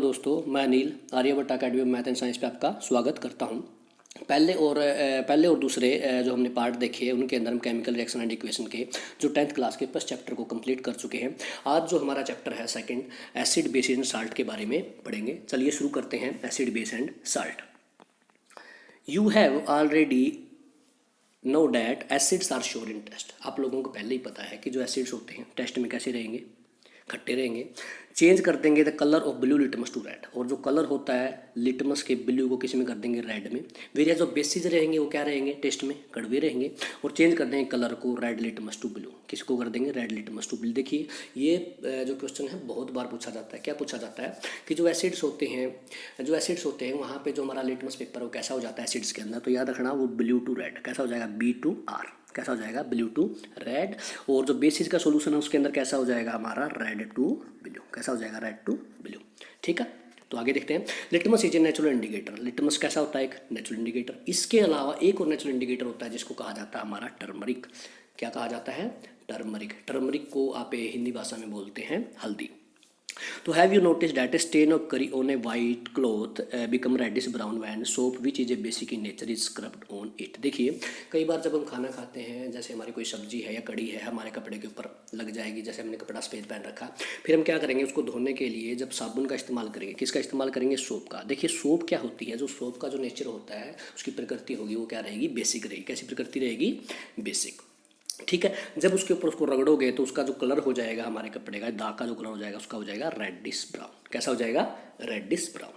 दोस्तों, मैं Anil Aryabhatta academy of math and science पे आपका स्वागत करता हूं। पहले और दूसरे जो हमने पार्ट देखे हैं उनके अंदर हम केमिकल रिएक्शन एंड इक्वेशन के जो 10th क्लास के फर्स्ट चैप्टर को कंप्लीट कर चुके हैं। आज जो हमारा चैप्टर है second, acid base and salt के बारे में पढ़ेंगे। चलिए शुरू करते हैं। Acid base and salt. You have already know that acids are sour in taste. आप लोगों को पहले ही पता है कि जो एसिड्स होते हैं टेस्ट में कैसे रहेंगे, खट्टे रहेंगे। चेंज कर देंगे the colour of blue litmus to red, और जो कलर होता है लिटमस के ब्लू को किसी में कर देंगे रेड में। वेरिया जो बेसिस रहेंगे वो क्या रहेंगे, टेस्ट में कड़वे रहेंगे। और चेंज कर देंगे कलर को रेड लिटमस टू ब्लू, किसको कर देंगे रेड लिटमस टू ब्लू। देखिए ये जो क्वेश्चन है बहुत बार पूछा जाता है। क्या पूछा जाता है कि जो एसिड्स होते हैं वहाँ पे जो हमारा लिटमस पेपर वो कैसा हो जाता है एसिड्स के अंदर, तो याद रखना वो ब्लू टू रेड कैसा हो जाएगा, B2R कैसा हो जाएगा, ब्लू टू रेड। और जो बेसिस का सोल्यूशन है उसके अंदर कैसा हो जाएगा हमारा रेड टू ब्लू, कैसा हो जाएगा रेड टू ब्लू। ठीक है, तो आगे देखते हैं। Litmus is a natural indicator. Litmus कैसा होता है, एक नेचुरल इंडिकेटर। इसके अलावा एक और नेचुरल इंडिकेटर होता है जिसको कहा जाता है हमारा टर्मरिक। क्या कहा जाता है, टर्मरिक। टर्मरिक को आप हिंदी भाषा में बोलते हैं हल्दी। तो have you notice that a stain of curry on a white cloth become reddish brown when soap which is a basic in nature is scrubbed on it. देखिए कई बार जब हम खाना खाते हैं, जैसे हमारी कोई सब्जी है या कड़ी है, हमारे कपड़े के ऊपर लग जाएगी, जैसे हमने कपड़ा सफेद पहन रखा, फिर हम क्या करेंगे उसको धोने के लिए जब साबुन का इस्तेमाल करेंगे, किसका इस्तेमाल करेंगे, सोप का। देखिए सोप क्या होती है, जो सोप का जो नेचर होता है उसकी प्रकृति होगी वो क्या रहेगी, बेसिक रहेगी। कैसी प्रकृति रहेगी, बेसिक। ठीक है, जब उसके ऊपर उसको रगड़ोगे तो उसका जो कलर हो जाएगा हमारे कपड़े का, दाग का जो कलर हो जाएगा उसका हो जाएगा रेडिश ब्राउन। कैसा हो जाएगा, रेडिश ब्राउन।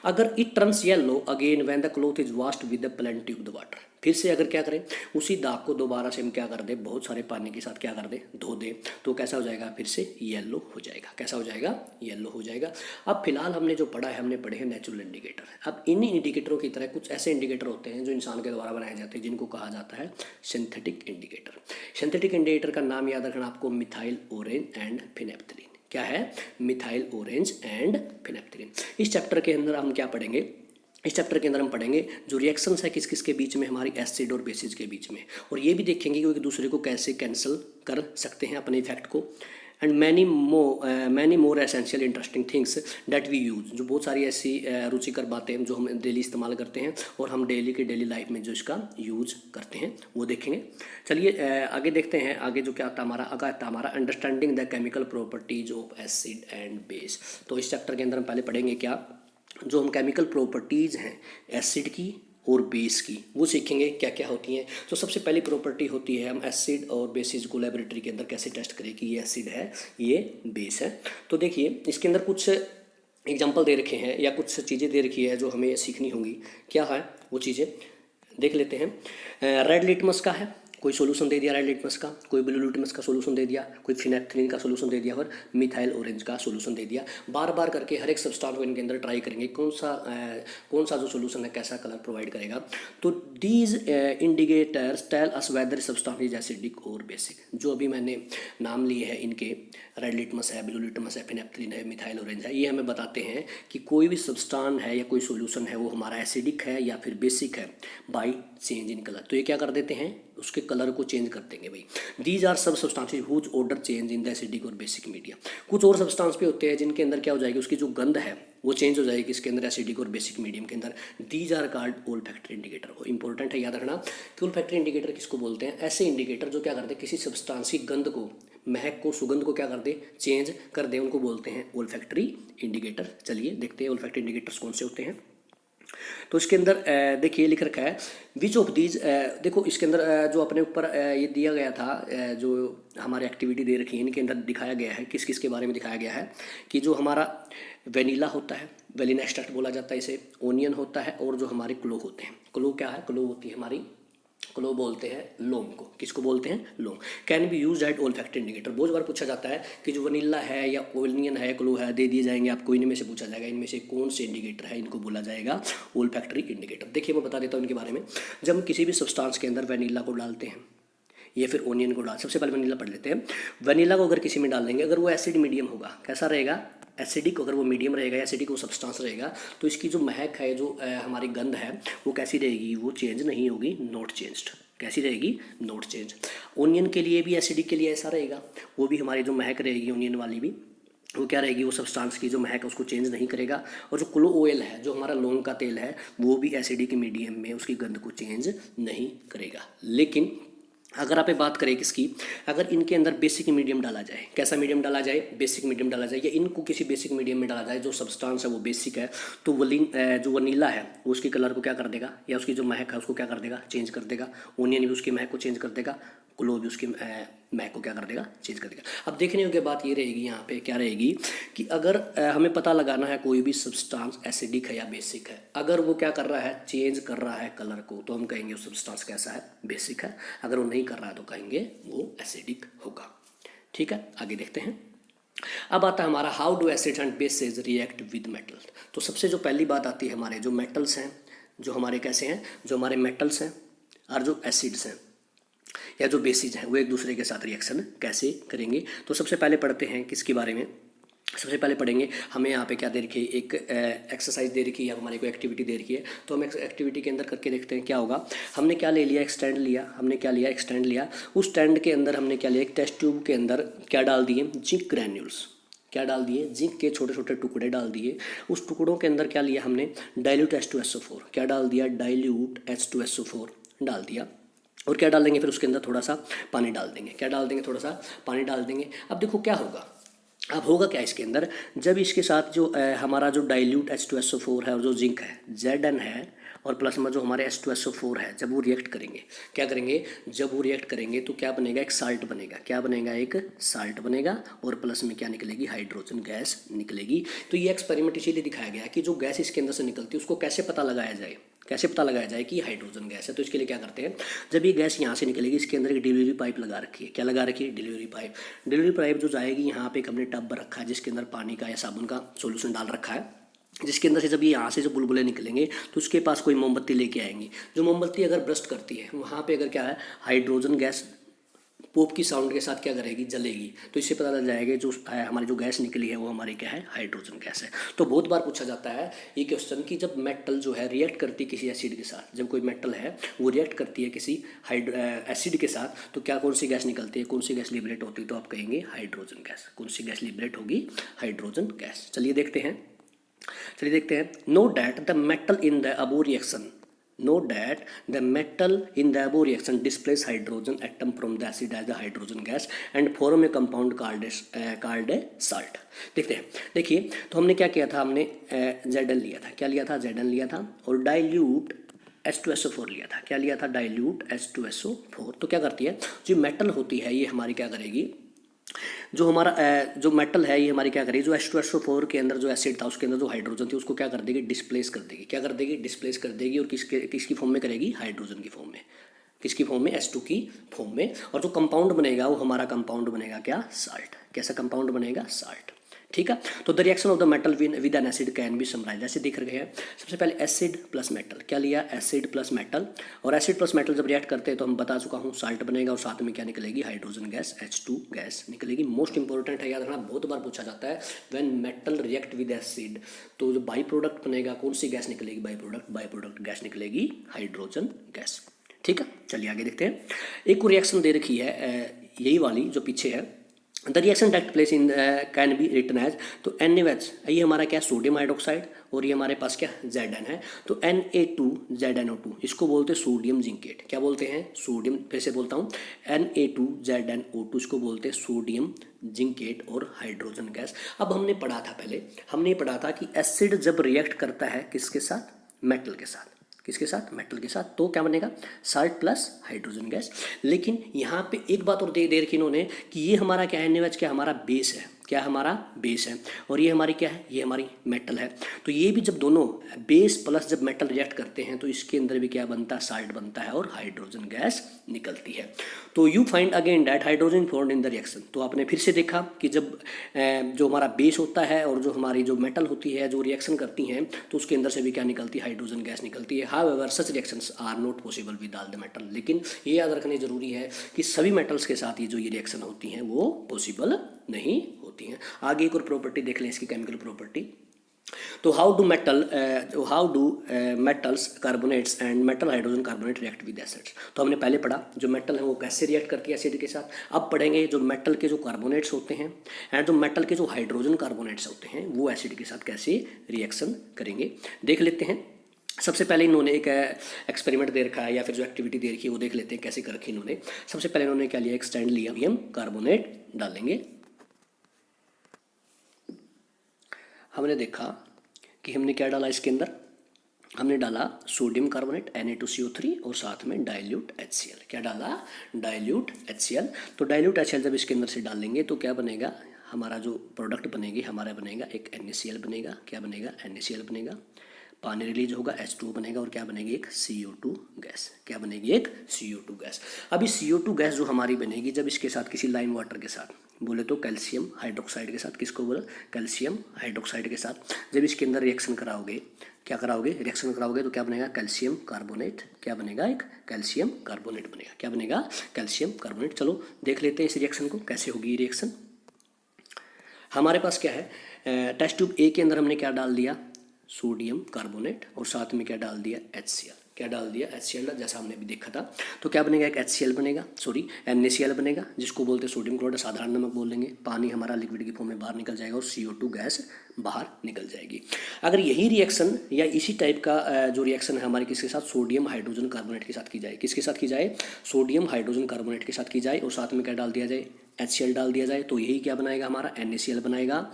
अगर it turns yellow again when the cloth is washed with the plenty of the water, फिर से अगर क्या करें उसी दाग को दोबारा से हम क्या कर दें, बहुत सारे पानी के साथ क्या कर दें, धो दें, तो कैसा हो जाएगा, फिर से येलो हो जाएगा। कैसा हो जाएगा, येलो हो जाएगा। अब फिलहाल हमने जो पढ़ा है, हमने पढ़े हैं नेचुरल इंडिकेटर। अब इन इंडिकेटरों की तरह कुछ ऐसे इंडिकेटर होते हैं जो इंसान के द्वारा बनाए जाते हैं जिनको कहा जाता है सिंथेटिक इंडिकेटर। सिंथेटिक इंडिकेटर का नाम याद रखना आपको, मिथाइल ऑरेंज एंड फिनेप्थलीन। क्या है, मिथाइल ऑरेंज एंड फिनेप्थलीन। इस चैप्टर के अंदर हम क्या पढ़ेंगे, इस चैप्टर के अंदर हम पढ़ेंगे जो रिएक्शंस है किस किस के बीच में, हमारी एसिड और बेसिस के बीच में। और ये भी देखेंगे कि एक दूसरे को कैसे कैंसिल कर सकते हैं अपने इफेक्ट को। And many more essential interesting things that we use, जो बहुत सारी ऐसी रुचिकर बातें हैं जो हम डेली इस्तेमाल करते हैं और हम डेली लाइफ में जो इसका यूज करते हैं वो देखेंगे। चलिए आगे देखते हैं। आगे जो क्या आता हमारा, आगे आता हमारा understanding the chemical properties of acid and base. तो इस चैप्टर के अंदर हम पहले पढ़ेंगे क्या, जो हम केमिकल प्रॉपर्टीज़ हैं एसिड की और बेस की वो सीखेंगे क्या क्या होती हैं। तो सबसे पहली प्रॉपर्टी होती है, हम एसिड और बेसिस को लेबोरेटरी के अंदर कैसे टेस्ट करें कि ये एसिड है ये बेस है। तो देखिए इसके अंदर कुछ एग्जांपल दे रखे हैं या कुछ चीज़ें दे रखी है जो हमें सीखनी होंगी। क्या है वो चीज़ें, देख लेते हैं। रेड लिटमस का है, कोई सोल्यूशन दे दिया रेड लिटमस का, कोई ब्लू लिटमस का सोल्यूशन दे दिया, कोई फिनेप्थलीन का सोल्यूशन दे दिया और मिथाइल ऑरेंज का सोल्यूशन दे दिया। बार बार करके हर एक सब्सटेंस को इनके अंदर ट्राई करेंगे कौन सा जो सोल्यूशन है कैसा कलर प्रोवाइड करेगा। तो these indicators tell us whether substance is acidic और बेसिक। जो अभी मैंने नाम लिए हैं इनके, रेड लिटमस है, ब्लू लिटमस है, फिनेप्थलीन है, मिथाइल ऑरेंज है, ये हमें बताते हैं कि कोई भी सब्सटेंस है या कोई सोल्यूशन है वो हमारा एसिडिक है या फिर बेसिक है बाई चेंज इन कलर। तो ये क्या कर देते हैं, उसके कलर को चेंज कर देंगे भाई। दीज आर सब substances whose odour change in the acidic और बेसिक मीडिया। कुछ और सब्सटेंस भी होते हैं जिनके अंदर क्या हो जाएगी, उसकी जो गंध है वो चेंज हो जाएगी इसके अंदर, एसिडिक और बेसिक मीडियम के अंदर। These are called olfactory indicator. Important है याद रखना कि ओल्फैक्टरी इंडिकेटर किसको बोलते हैं, ऐसे इंडिकेटर जो क्या करते हैं किसी सब्सटेंस की गंध को, महक को, सुगंध को क्या कर दे, चेंज कर दे, उनको बोलते हैं ओल्फैक्टरी इंडिकेटर। चलिए देखते हैं ओल्फैक्टरी इंडिकेटर्स कौन से होते हैं। तो इसके अंदर देखिए लिख रखा है विच ऑफ दीज, देखो इसके अंदर जो अपने ऊपर ये दिया गया था, जो हमारे एक्टिविटी दे रखी है इनके अंदर दिखाया गया है किस किस के बारे में दिखाया गया है कि जो हमारा वेनिला होता है, वेनिला एक्सट्रैक्ट बोला जाता है इसे, ओनियन होता है, और जो हमारे क्लो होते हैं, क्लो क्या है, क्लो होती है हमारी, क्लो बोलते हैं लौंग को, किसको बोलते हैं, लौंग। Can be use as olfactory indicator. बहुत बार पूछा जाता है कि जो वनीला है या ओनियन है, क्लो है, दे दिए जाएंगे आपको, इनमें से पूछा जाएगा इनमें से कौन से इंडिकेटर है, इनको बोला जाएगा ओल्फैक्टरी इंडिकेटर। देखिए मैं बता देता हूँ इनके बारे में। जब हम किसी भी सब्सटेंस के अंदर वनीला को डालते हैं या फिर ओनियन को डाल, सबसे पहले वनीला पढ़ लेते हैं। वनीला को अगर किसी में डाल देंगे, अगर वो एसिड मीडियम होगा, कैसा रहेगा, एसिडिक, अगर वो मीडियम रहेगा, एसिडिक वो सब्सटेंस रहेगा, तो इसकी जो महक है, जो हमारी गंध है वो कैसी रहेगी, वो चेंज नहीं होगी, नॉट चेंज्ड। कैसी रहेगी, नॉट चेंज। ओनियन के लिए भी, एसिडिक के लिए ऐसा रहेगा, वो भी हमारी जो महक रहेगी ओनियन वाली भी वो क्या रहेगी, वो सब्सटेंस की जो महक है उसको चेंज नहीं करेगा। और जो क्लो ऑयल है, जो हमारा लौंग का तेल है, वो भी एसिडिक मीडियम में उसकी गंध को चेंज नहीं करेगा। लेकिन अगर आप बात करें किसकी, अगर इनके अंदर बेसिक मीडियम डाला जाए, कैसा मीडियम डाला जाए, बेसिक मीडियम डाला जाए, या इनको किसी बेसिक मीडियम में डाला जाए जो सब्सटेंस है वो बेसिक है, तो जो वनीला है वो उसकी कलर को क्या कर देगा, या उसकी जो महक है उसको क्या कर देगा, चेंज कर देगा। ओनियन भी उसकी महक को चेंज कर देगा, क्लो भी उसकी महक को क्या कर देगा, चेंज कर देगा। अब देखने योग्य बात ये रहेगी यहाँ पे क्या रहेगी कि अगर हमें पता लगाना है कोई भी सब्सटेंस एसिडिक है या बेसिक है, अगर वो क्या कर रहा है, चेंज कर रहा है कलर को, तो हम कहेंगे वो सब्सटेंस कैसा है, बेसिक है। अगर वो नहीं कर रहा है तो कहेंगे वो एसिडिक होगा। ठीक है, आगे देखते हैं। अब आता है हमारा how do acids and bases react with metal. तो सबसे जो पहली बात आती है, हमारे जो मेटल्स हैं, जो हमारे कैसे हैं, जो हमारे मेटल्स हैं और जो एसिड्स हैं या जो बेसिस हैं, वो एक दूसरे के साथ रिएक्शन कैसे करेंगे। तो सबसे पहले पढ़ते हैं किसके बारे में, सबसे पहले पढ़ेंगे, हमें यहाँ पे क्या दे रखी है, एक एक्सरसाइज दे रखी है, हमारे को एक्टिविटी दे रखी है। तो हम एक्टिविटी के अंदर करके देखते हैं क्या होगा। हमने क्या ले लिया, एक स्टैंड लिया, हमने क्या लिया, एक स्टैंड लिया। उस स्टैंड के अंदर हमने क्या लिया, एक टेस्ट ट्यूब के अंदर क्या डाल दिए, जिंक ग्रैन्यूल्स। क्या डाल दिए, जिंक के छोटे छोटे टुकड़े डाल दिए। उस टुकड़ों के अंदर क्या लिया हमने, डाइल्यूट H2SO4। क्या डाल दिया, डाइल्यूट H2SO4 डाल दिया। और क्या डाल देंगे, फिर उसके अंदर थोड़ा सा पानी डाल देंगे। क्या डाल देंगे, थोड़ा सा पानी डाल देंगे। अब देखो क्या होगा, अब होगा क्या इसके अंदर, जब इसके साथ जो हमारा जो डाइल्यूट H2SO4 है और जो जिंक है Zn है, और प्लस में जो हमारे H2SO4 है, जब वो रिएक्ट करेंगे, क्या करेंगे, जब वो रिएक्ट करेंगे तो क्या बनेगा, एक साल्ट बनेगा। क्या बनेगा, एक साल्ट बनेगा। और प्लस में क्या निकलेगी, हाइड्रोजन गैस निकलेगी। तो ये एक्सपेरिमेंट इसीलिए दिखाया गया है कि जो गैस इसके अंदर से निकलती है उसको कैसे पता लगाया जाए, कैसे पता लगाया जाए कि हाइड्रोजन गैस है। तो इसके लिए क्या करते हैं, जब ये गैस यहाँ से निकलेगी, इसके अंदर एक डिलीवरी पाइप लगा रखी है। क्या लगा रखी है, डिलीवरी पाइप। डिलीवरी पाइप जो जाएगी, यहाँ पे एक हमने टब रखा है जिसके अंदर पानी का या साबुन का सॉल्यूशन डाल रखा है, जिसके अंदर से जब ये यहाँ से जो बुलबुले निकलेंगे तो उसके पास कोई मोमबत्ती लेके आएंगी। जो मोमबत्ती अगर ब्रस्ट करती है, वहाँ पे अगर क्या है, हाइड्रोजन गैस पॉप की साउंड के साथ क्या करेगी, जलेगी। तो इससे पता लग जाएगा जो हमारी जो गैस निकली है वो हमारी क्या है, हाइड्रोजन गैस है। तो बहुत बार पूछा जाता है ये क्वेश्चन कि जब मेटल जो है रिएक्ट करती है किसी एसिड के साथ, जब कोई मेटल है वो रिएक्ट करती है किसी एसिड के साथ, तो क्या कौन सी गैस निकलती है, कौन सी गैस लिबरेट होती है, तो आप कहेंगे हाइड्रोजन गैस। कौन सी गैस लिबरेट होगी, हाइड्रोजन गैस। चलिए देखते हैं, know that the metal in the above reaction, note that the metal in the above reaction displays hydrogen atom from the acid as the hydrogen gas and form a compound called a salt। देखते हैं, देखिए तो हमने क्या किया था, हमने Zn लिया था। क्या लिया था, Zn लिया था, और डाइल्यूट H2SO4 लिया था। क्या लिया था, डाइल्यूट H2SO4। तो क्या करती है, जो मेटल होती है ये हमारी क्या करेगी, जो हमारा जो मेटल है ये हमारी क्या करेगी, जो H2SO4 के अंदर जो एसिड था उसके अंदर जो हाइड्रोजन थी उसको क्या कर देगी, डिस्प्लेस कर देगी। क्या कर देगी, डिस्प्लेस कर देगी। और किसकी फॉर्म में करेगी, हाइड्रोजन की फॉर्म में। किसकी फॉर्म में, H2 की फॉर्म में। और जो कंपाउंड बनेगा वो हमारा कंपाउंड बनेगा क्या, साल्ट। कैसा कंपाउंड बनेगा, साल्ट। ठीक है, तो the reaction of the metal with an acid can be summarise, ऐसे दिख रहे हैं। सबसे पहले एसिड प्लस मेटल, क्या लिया, एसिड प्लस मेटल। और एसिड प्लस मेटल जब रिएक्ट करते हैं तो हम बता चुका हूँ, साल्ट बनेगा और साथ में क्या निकलेगी, हाइड्रोजन गैस H2 गैस निकलेगी। मोस्ट इंपॉर्टेंट है, याद रखना, बहुत बार पूछा जाता है when metal react with acid, तो जो बाई प्रोडक्ट बनेगा कौन सी गैस निकलेगी, बाई प्रोडक्ट गैस निकलेगी हाइड्रोजन गैस। ठीक है, चलिए आगे देखते हैं। एक रिएक्शन दे रखी है यही वाली जो पीछे है, the reaction that place in can be written as, तो NaOH ये हमारा क्या, सोडियम हाइड्रोक्साइड, और ये हमारे पास क्या, Zn है। तो Na2ZnO2 इसको बोलते हैं सोडियम जिंकेट। क्या बोलते हैं, सोडियम, फिर से बोलता हूँ, Na2ZnO2 इसको बोलते हैं सोडियम जिंकेट और हाइड्रोजन गैस। अब हमने पढ़ा था पहले, हमने पढ़ा था कि एसिड जब रिएक्ट करता है किसके साथ, मेटल के साथ। किसके साथ, मेटल के साथ, तो क्या बनेगा, साल्ट प्लस हाइड्रोजन गैस। लेकिन यहाँ पे एक बात और दे रखी इन्होंने कि ये हमारा क्या है, NaOH क्या हमारा बेस है, क्या हमारा बेस है, और ये हमारी क्या है, ये हमारी मेटल है। तो ये भी जब दोनों बेस प्लस जब मेटल रिएक्ट करते हैं तो इसके अंदर भी क्या बनता है, साल्ट बनता है और हाइड्रोजन गैस निकलती है। तो you find again that hydrogen formed in the reaction. तो आपने फिर से देखा कि जब जो हमारा बेस होता है और जो हमारी जो मेटल होती है जो रिएक्शन करती हैं तो उसके अंदर से भी क्या निकलती है, हाइड्रोजन गैस निकलती है। However such reactions are not possible with all the metal. लेकिन ये याद रखना जरूरी है कि सभी मेटल्स के साथ ये जो ये रिएक्शन होती हैं वो पॉसिबल नहीं होती हैं। आगे एक और प्रॉपर्टी देख लें इसकी, केमिकल प्रॉपर्टी। तो how do metals carbonates and metal hydrogen carbonate react with acids. तो हमने पहले पढ़ा जो मेटल है वो कैसे रिएक्ट करती है एसिड के साथ। अब पढ़ेंगे जो मेटल के जो कार्बोनेट्स होते हैं एंड जो मेटल के जो हाइड्रोजन कार्बोनेट्स होते हैं वो एसिड के साथ कैसे रिएक्शन करेंगे, देख लेते हैं। सबसे पहले इन्होंने एक एक्सपेरिमेंट दे रखा है या फिर जो एक्टिविटी दे रखी है वो देख लेते हैं कैसे कर रखी इन्होंने। सबसे पहले इन्होंने क्या लिया, एक स्टैंड लिया, सोडियम कार्बोनेट डालेंगे। हमने देखा कि हमने क्या डाला इसके अंदर, हमने डाला सोडियम कार्बोनेट Na2CO3 और साथ में डाइल्यूट HCl। क्या डाला, डाइल्यूट HCl। तो डाइल्यूट HCl जब इसके अंदर से डालेंगे तो क्या बनेगा, हमारा जो प्रोडक्ट बनेगी हमारा बनेगा एक NaCl बनेगा। क्या बनेगा, NaCl बनेगा। पानी रिलीज होगा, H2O बनेगा और क्या बनेगी, एक CO2 गैस। क्या बनेगी, एक CO2 गैस। अब इस CO2 गैस जो हमारी बनेगी जब इसके साथ किसी लाइम वाटर के साथ बोले तो कैल्शियम हाइड्रोक्साइड के साथ, किसको बोला, कैल्शियम हाइड्रोक्साइड के साथ जब इसके अंदर रिएक्शन कराओगे, क्या कराओगे, रिएक्शन कराओगे तो क्या बनेगा, कैल्शियम कार्बोनेट। क्या बनेगा, एक कैल्शियम कार्बोनेट बनेगा। क्या बनेगा, कैल्शियम कार्बोनेट। चलो देख लेते हैं इस रिएक्शन को कैसे होगी ये रिएक्शन। हमारे पास क्या है, टेस्ट ट्यूब ए के अंदर हमने क्या डाल दिया, सोडियम कार्बोनेट और साथ में क्या डाल दिया, HCl। क्या डाल दिया, HCl, जैसा हमने अभी देखा था। तो क्या बनेगा, एक HCl बनेगा, सॉरी NaCl बनेगा जिसको बोलते हैं सोडियम क्लोराइड, साधारण नमक बोल देंगे। पानी हमारा लिक्विड की फॉर्म में बाहर निकल जाएगा और CO2 गैस बाहर निकल जाएगी। अगर यही रिएक्शन या इसी टाइप का जो रिएक्शन है हमारे किसके साथ, सोडियम हाइड्रोजन कार्बोनेट के साथ की जाए, किसके साथ की जाए, सोडियम हाइड्रोजन कार्बोनेट के साथ की जाए और साथ में क्या डाल दिया जाए, HCl डाल दिया जाए, तो यही क्या बनाएगा, हमारा NaCl बनाएगा।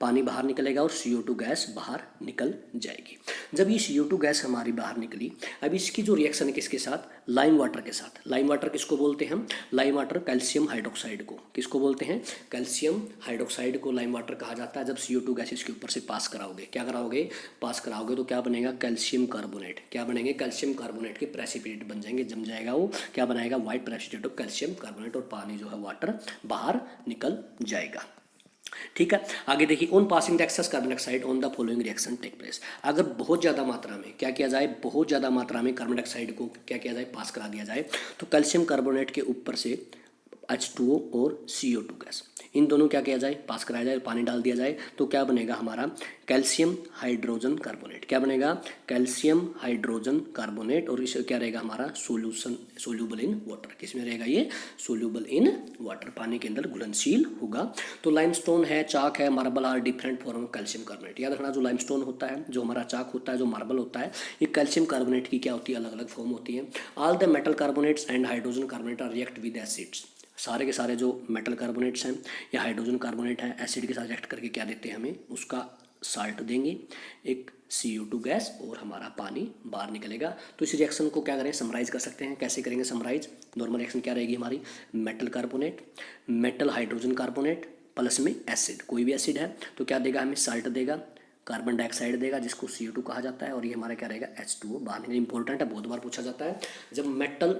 पानी बाहर निकलेगा और CO2 गैस बाहर निकल जाएगी। जब ये CO2 गैस हमारी बाहर निकली, अब इसकी जो रिएक्शन है किसके साथ, लाइम वाटर के साथ। लाइम वाटर किसको बोलते हैं हम, लाइम वाटर कैल्शियम हाइड्रोक्साइड को, किसको बोलते हैं, कैल्शियम हाइड्रोक्साइड को लाइम वाटर कहा जाता है। जब CO2 गैस इसके ऊपर से पास कराओगे, क्या कराओगे, पास कराओगे तो क्या बनेगा, कैल्शियम कार्बोनेट। क्या बनेंगे, कैल्शियम कार्बोनेट के प्रेसिपिटेट बन जाएंगे, जम जाएगा वो, क्या बनाएगा, white precipitate of calcium carbonate और पानी जो है वाटर बाहर निकल जाएगा। ठीक है, आगे देखिए, on passing the excess carbon dioxide on the following reaction take place. अगर बहुत ज़्यादा मात्रा में क्या किया जाए, बहुत ज़्यादा मात्रा में कार्बन डाइऑक्साइड को क्या किया जाए, पास करा दिया जाए, तो कैल्शियम कार्बोनेट के ऊपर से H2O और CO2 गैस, इन दोनों क्या किया जाए, पास कराया जाए, पानी डाल दिया जाए, तो क्या बनेगा हमारा कैल्शियम हाइड्रोजन कार्बोनेट। क्या बनेगा, कैल्शियम हाइड्रोजन कार्बोनेट और इसे क्या रहेगा हमारा सोल्यूशन, सोल्यूबल इन वाटर। किसमें रहेगा ये, सोल्यूबल इन वाटर, पानी के अंदर घुलनशील होगा। तो लाइमस्टोन है, चाक है, marble are different form of calcium carbonate. याद रखना, जो लाइमस्टोन होता है, जो हमारा चाक होता है, जो मार्बल होता है, ये कैल्शियम कार्बोनेट की क्या होती है, अलग अलग फॉर्म होती है। All the metal carbonates and hydrogen carbonate are react with acids. सारे के सारे जो मेटल कार्बोनेट्स हैं या हाइड्रोजन कार्बोनेट है, एसिड के साथ रिएक्ट करके क्या देते हैं हमें, उसका साल्ट देंगे, एक CO2 गैस और हमारा पानी बाहर निकलेगा। तो इस रिएक्शन को क्या करें, समराइज कर सकते हैं। कैसे करेंगे समराइज, नॉर्मल रिएक्शन क्या रहेगी हमारी, metal carbonate, metal hydrogen carbonate plus में एसिड, कोई भी एसिड है तो क्या देगा हमें, साल्ट देगा, कार्बन डाइऑक्साइड देगा जिसको CO2 कहा जाता है और ये हमारा क्या रहेगा, H2O बाहर निकलेगा। इंपॉर्टेंट है, बहुत बार पूछा जाता है। जब मेटल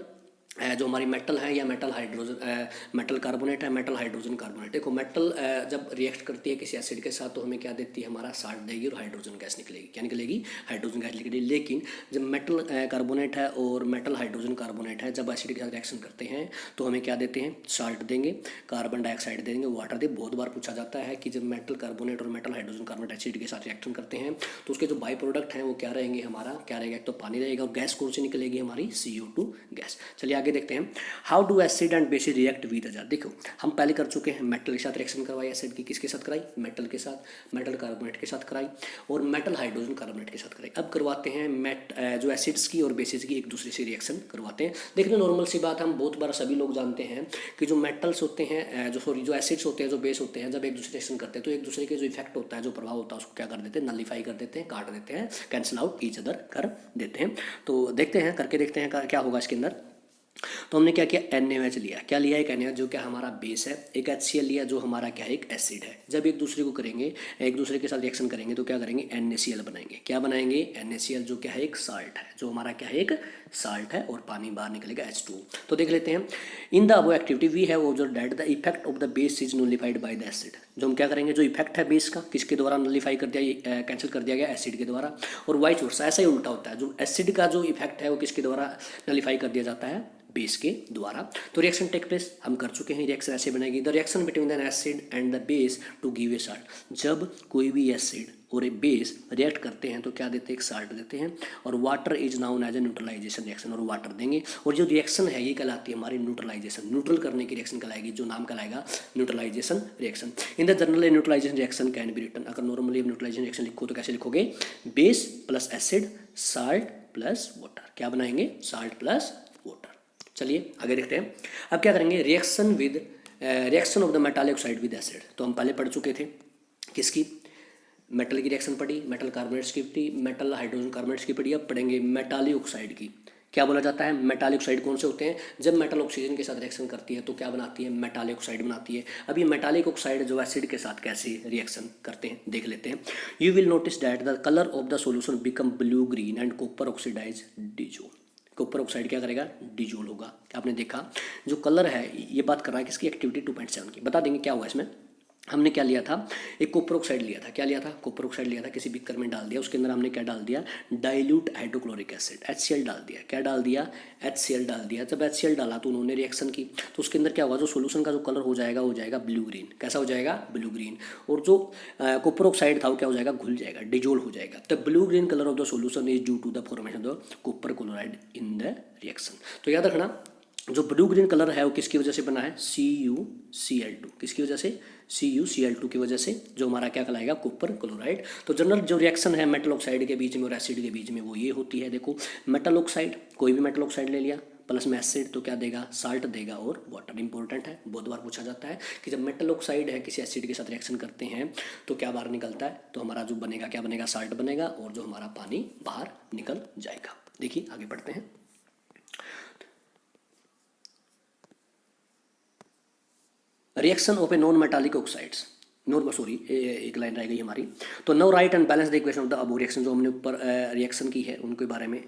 जो हमारी मेटल है या मेटल हाइड्रोजन, मेटल कार्बोनेट है, मेटल हाइड्रोजन कार्बोनेट, देखो मेटल जब रिएक्ट करती है किसी एसिड के साथ तो हमें क्या देती है, हमारा साल्ट देगी और हाइड्रोजन गैस निकलेगी। क्या निकलेगी, हाइड्रोजन गैस निकलेगी। लेकिन जब मेटल कार्बोनेट है और मेटल हाइड्रोजन कार्बोनेट है, जब एसिड के साथ रिएक्शन करते हैं तो हमें क्या देते हैं, साल्ट देंगे, कार्बन डाइऑक्साइड देंगे, वाटर दे। बहुत बार पूछा जाता है कि जब मेटल कार्बोनेट और मेटल हाइड्रोजन कार्बोनेट एसिड के साथ रिएक्शन करते हैं तो उसके जो बाई प्रोडक्ट हैं वो क्या रहेंगे, हमारा क्या रहेगा, एक तो पानी रहेगा और गैस कौन सी निकलेगी, हमारी CO2 गैस। चलिए आगे देखते हैं, how do acid and bases react with other. देखो हम पहले कर चुके हैं, मेटल के साथ रिएक्शन करवाई एसिड की, किसके साथ कराई, मेटल के साथ, मेटल कार्बोनेट के साथ कराई और मेटल हाइड्रोजन कार्बोनेट के साथ कराई। अब करवाते हैं जो एसिड्स की और बेसिस की एक दूसरे से रिएक्शन करवाते हैं। देखिए नॉर्मल सी बात, हम बहुत बार सभी लोग जानते हैं कि जो मेटल्स होते हैं, जो एसिड्स होते हैं, जो बेस होते हैं, जब एक दूसरे रिएक्शन करते हैं तो एक दूसरे के जो इफेक्ट होता है, जो प्रभाव होता है, उसको क्या कर देते हैं, नलिफाई कर देते हैं, काट देते हैं, कैंसिल आउट ईच अदर कर देते हैं। तो देखते हैं, करके देखते हैं क्या होगा इसके अंदर। तो हमने क्या किया, NaOH लिया, क्या लिया, एक NaOH जो क्या हमारा बेस है, एक HCl लिया जो हमारा क्या है, एक एसिड है। जब एक दूसरे को करेंगे, एक दूसरे के साथ रिएक्शन करेंगे तो क्या करेंगे, NaCl बनाएंगे। क्या बनाएंगे, NaCl जो क्या है, एक साल्ट है, जो हमारा क्या है, एक साल्ट है और पानी बाहर निकलेगा H2O। तो देख लेते हैं, in the above activity we have observed that the effect of the base is nullified by the acid. जो हम क्या करेंगे, जो इफेक्ट है बेस का, किसके द्वारा नलिफाई कर दिया, कैंसिल कर दिया गया, एसिड के द्वारा। और वाइस वर्सा, ऐसा ही उल्टा होता है, जो एसिड का जो इफेक्ट है वो किसके द्वारा नलिफाई कर दिया जाता है, बेस के द्वारा। तो रिएक्शन टेक प्लेस हम कर चुके हैं, रिएक्शन ऐसे बनेगी, the reaction between the acid and the base to give a salt. जब कोई भी एसिड और ए बेस रिएक्ट करते हैं तो क्या देते हैं, एक साल्ट देते हैं, और water is known as a neutralisation reaction, और वाटर देंगे, और जो रिएक्शन है ये कहलाती है हमारी न्यूट्रलाइजेशन, न्यूट्रल करने की रिएक्शन कहलाएगी, जो नाम कहलाएगा neutralisation reaction. In the general neutralisation reaction can be written, अगर नॉर्मली न्यूट्रलाइजेशन रिएक्शन लिखो तो कैसे लिखोगे, base plus acid salt plus water, क्या बनाएंगे, साल्ट प्लस वाटर। चलिए आगे देखते हैं। अब क्या करेंगे, reaction of the metallic oxide with acid, तो हम पहले पढ़ चुके थे किसकी, मेटल की रिएक्शन पढ़ी, मेटल कार्बोनेट्स की पढ़ी, मेटल हाइड्रोजन कार्बोनेट्स की पढ़ी, अब पढ़ेंगे मेटालिक ऑक्साइड की। क्या बोला जाता है, मेटालिक ऑक्साइड कौन से होते हैं, जब मेटल ऑक्सीजन के साथ रिएक्शन करती है तो क्या बनाती है, मेटालिक ऑक्साइड बनाती है। अब ये मेटालिक ऑक्साइड जो एसिड के साथ कैसे रिएक्शन करते हैं देख लेते हैं। You will notice that the colour of the solution become blue green and copper oxidise dissolve, copper oxide क्या करेगा, डिजोल होगा। आपने देखा जो कलर है ये बात कर रहा है किसकी, एक्टिविटी 2.7 की। बता देंगे क्या हुआ इसमें, हमने क्या लिया था, एक कॉपर ऑक्साइड लिया था, क्या लिया था, कॉपर ऑक्साइड लिया था, किसी बीकर में डाल दिया, उसके अंदर हमने क्या डाल दिया, डाइल्यूट हाइड्रोक्लोरिक एसिड HCl डाल दिया, क्या डाल दिया, HCl डाल दिया। जब HCl डाला तो उन्होंने रिएक्शन की, तो उसके अंदर क्या होगा, जो सोल्यूशन का जो कलर हो जाएगा वो जाएगा ब्लू ग्रीन, कैसा हो जाएगा, ब्लू ग्रीन, और जो कॉपर ऑक्साइड था वो क्या हो जाएगा, घुल जाएगा, डिजोल हो जाएगा। The blue green colour of the solution is due to the formation of the copper chloride in the reaction. तो याद रखना जो ब्लू ग्रीन कलर है वो किसकी वजह से बना है, CuCl2, किसकी वजह से, CuCl2 की वजह से, जो हमारा क्या कहलाएगा, कॉपर क्लोराइड। तो जनरल जो रिएक्शन है मेटल ऑक्साइड के बीच में और एसिड के बीच में वो ये होती है। देखो मेटल ऑक्साइड, कोई भी मेटल ऑक्साइड ले लिया प्लस में एसिड तो क्या देगा, साल्ट देगा और वाटर। इंपॉर्टेंट है, बहुत बार पूछा जाता है कि जब मेटल ऑक्साइड है किसी एसिड के साथ रिएक्शन करते हैं तो क्या बाहर निकलता है, तो हमारा जो बनेगा क्या बनेगा, साल्ट बनेगा, और जो हमारा पानी बाहर निकल जाएगा। देखिए आगे बढ़ते हैं। Reaction of a non metallic oxides, एक लाइन रह गई हमारी। तो now right and balance the equation of the above reaction, जो हमने ऊपर रिएक्शन की है उनके बारे में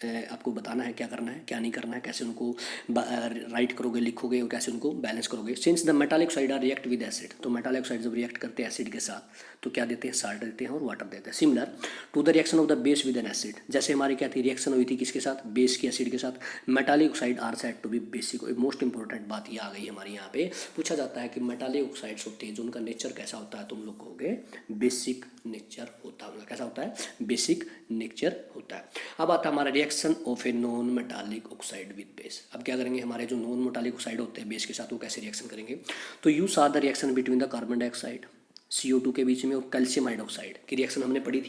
आपको बताना है क्या करना है क्या नहीं करना है, कैसे उनको राइट करोगे, लिखोगे, और कैसे उनको बैलेंस करोगे। Since the metallic oxide are react with acid, तो मेटालिक ऑक्साइड जब रिएक्ट करते हैं एसिड के साथ तो क्या देते हैं, साल्ट देते हैं और वाटर देते हैं। Similar to the reaction of the base with an acid, जैसे हमारी क्या थी, रिएक्शन हुई थी किसके साथ, बेस की एसिड के साथ। Metallic oxide are said to be basic, most important बात ये आ गई हमारी यहाँ पे, पूछा जाता है कि मेटालिक ऑक्साइड्स होते हैं जो उनका नेचर कैसा होता है, तुम लोग कहोगे बेसिक नेचर होता है, कैसा होता है, बेसिक नेचर होता है। अब आता है हमारा reaction of a non metallic oxide with base. अब क्या करेंगे, हमारे जो नॉन मेटालिक ऑक्साइड होते हैं बेस के साथ वो कैसे रिएक्शन करेंगे। तो यू सा the reaction between the carbon dioxide CO2 के बीच में और कैल्शियम हाइड्रोक्साइड की रिएक्शन हमने पढ़ी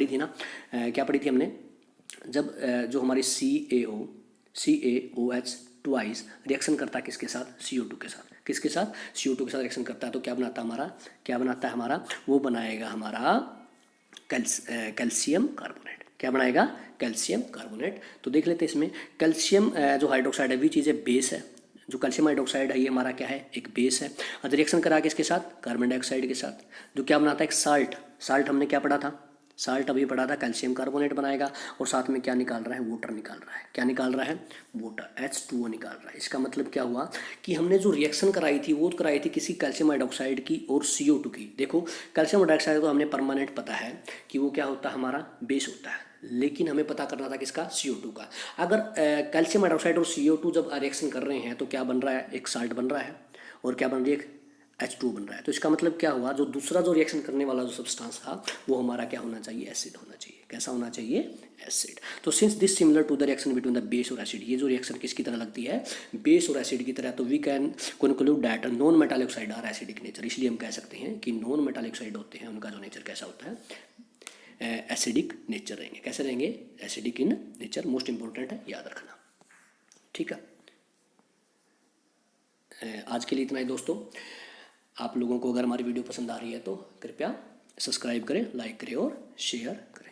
थी ना, क्या पढ़ी थी हमने, जब जो हमारी CaOH ट्वाइस रिएक्शन करता है किसके साथ, CO2 के साथ, किसके साथ, CO2 के साथ रिएक्शन करता है तो क्या बनाता है हमारा, वो बनाएगा हमारा कैल्शियम कार्बोनेट, क्या बनाएगा, कैल्शियम कार्बोनेट। तो देख लेते हैं इसमें कैल्शियम जो हाइड्रोक्साइड है भी चीज़ है, बेस है, जो कैल्शियम हाइड्रोक्साइड है ये हमारा क्या है, एक बेस है। अब रिएक्शन करा किसके साथ, कार्बन डाइऑक्साइड के साथ, जो क्या बनाता है, एक साल्ट हमने क्या पढ़ा था, साल्ट अभी पढ़ा था, कैल्शियम कार्बोनेट बनाएगा, और साथ में क्या निकाल रहा है, वाटर निकाल रहा है, क्या निकाल रहा है, वाटर H2O निकाल रहा है। इसका मतलब क्या हुआ कि हमने जो रिएक्शन कराई थी वो कराई थी किसी कैल्शियम हाइड्रोक्साइड की और CO2 की। देखो कैल्शियम हाइड्रोक्साइड तो हमने परमानेंट पता है कि वो क्या होता है, हमारा बेस होता है, लेकिन हमें पता करना था किसका, CO2 का। अगर कैल्शियम हाइड्रोक्साइड और CO2 जब रिएक्शन कर रहे हैं तो क्या बन रहा है, एक साल्ट बन रहा है, और क्या बन रही है, H2 बन रहा है। तो इसका मतलब क्या हुआ, जो दूसरा जो रिएक्शन करने वाला जो सब्सटेंस था वो हमारा क्या होना चाहिए, एसिड होना चाहिए। कैसा होना चाहिए, एसिड। तो since this similar to the reaction between the base और एसिड, ये जो रिएक्शन किसकी तरह लगती है, बेस और एसिड की तरह, तो we can conclude that non metallic oxide are acidic nature. इसलिए हम कह सकते हैं कि नॉन मेटालिक ऑक्साइड होते हैं उनका जो नेचर कैसा होता है, एसिडिक नेचर रहेंगे। कैसे रहेंगे, acidic in nature. Most important है, याद रखना, ठीक है। आज के लिए इतना ही दोस्तों। आप लोगों को अगर हमारी वीडियो पसंद आ रही है तो कृपया सब्सक्राइब करें, लाइक करें और शेयर करें।